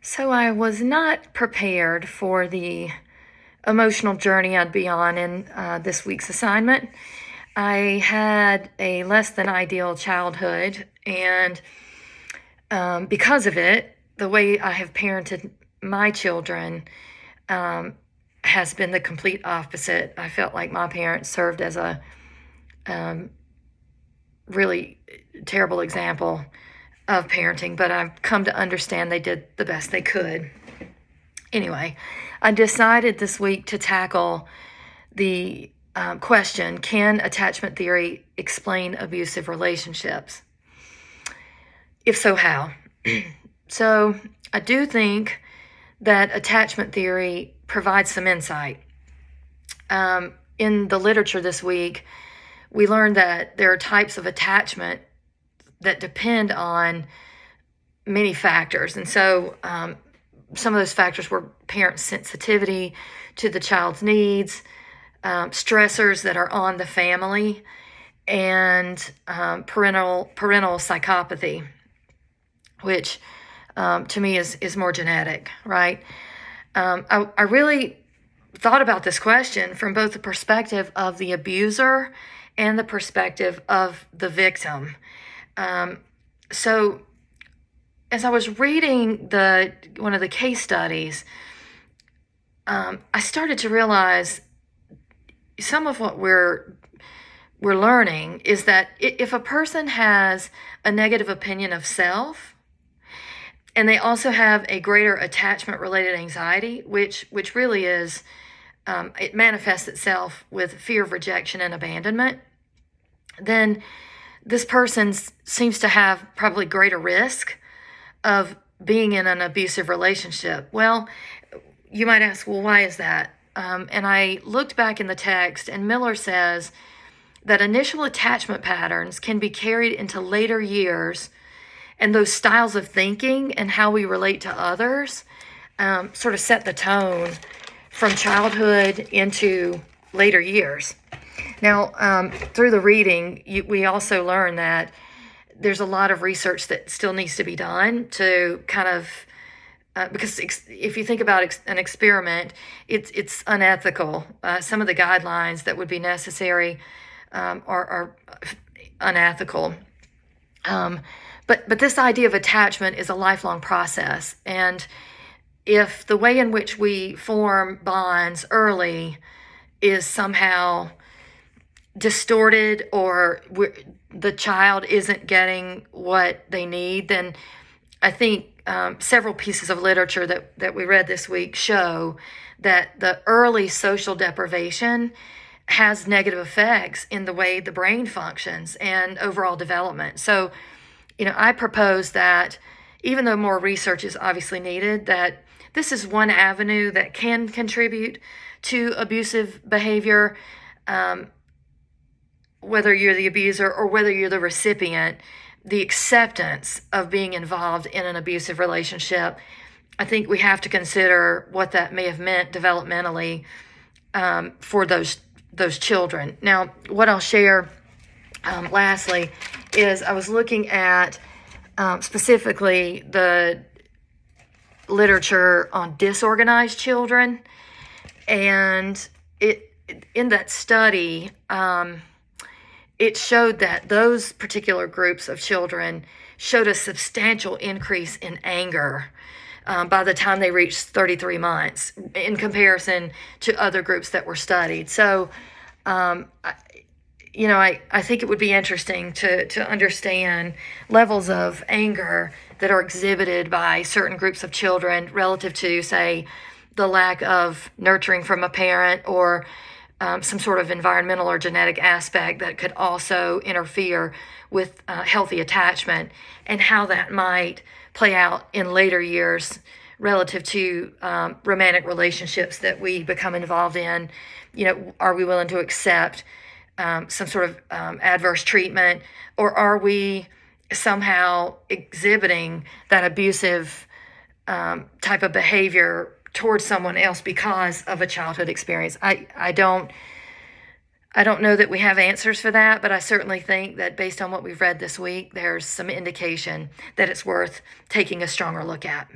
So I was not prepared for the emotional journey I'd be on in this week's assignment. I had a less than ideal childhood, and because of it, the way I have parented my children has been the complete opposite. I felt like my parents served as a really terrible example of parenting, but I've come to understand they did the best they could. Anyway, I decided this week to tackle the question, can attachment theory explain abusive relationships? If so, how? So I do think that attachment theory provides some insight. In the literature this week, we learned that there are types of attachment that depend on many factors. And so some of those factors were parent sensitivity to the child's needs, stressors that are on the family, and parental psychopathy, which to me is more genetic, right? I really thought about this question from both the perspective of the abuser and the perspective of the victim. So as I was reading one of the case studies, I started to realize some of what we're learning is that if a person has a negative opinion of self, and they also have a greater attachment-related anxiety, which really is, it manifests itself with fear of rejection and abandonment, then this person seems to have probably greater risk of being in an abusive relationship. Well, you might ask, well, why is that? And I looked back in the text, and Miller says that initial attachment patterns can be carried into later years, and those styles of thinking and how we relate to others sort of set the tone from childhood into later years. Now, through the reading, we also learn that there's a lot of research that still needs to be done to kind of, because if you think about an experiment, it's unethical. Some of the guidelines that would be necessary are unethical. But this idea of attachment is a lifelong process. And if the way in which we form bonds early is somehow distorted, or the child isn't getting what they need, then I think several pieces of literature that we read this week show that the early social deprivation has negative effects in the way the brain functions and overall development. So, I propose that even though more research is obviously needed, that this is one avenue that can contribute to abusive behavior, whether you're the abuser or whether you're the recipient. The acceptance of being involved in an abusive relationship, I think we have to consider what that may have meant developmentally for those children. Now, what I'll share lastly is I was looking at specifically the literature on disorganized children, and in that study, it showed that those particular groups of children showed a substantial increase in anger by the time they reached 33 months in comparison to other groups that were studied. So, I think it would be interesting to understand levels of anger that are exhibited by certain groups of children relative to, say, the lack of nurturing from a parent, or some sort of environmental or genetic aspect that could also interfere with healthy attachment, and how that might play out in later years relative to romantic relationships that we become involved in. Are we willing to accept some sort of adverse treatment, or are we somehow exhibiting that abusive type of behavior towards someone else because of a childhood experience? I don't know that we have answers for that, but I certainly think that based on what we've read this week, there's some indication that it's worth taking a stronger look at.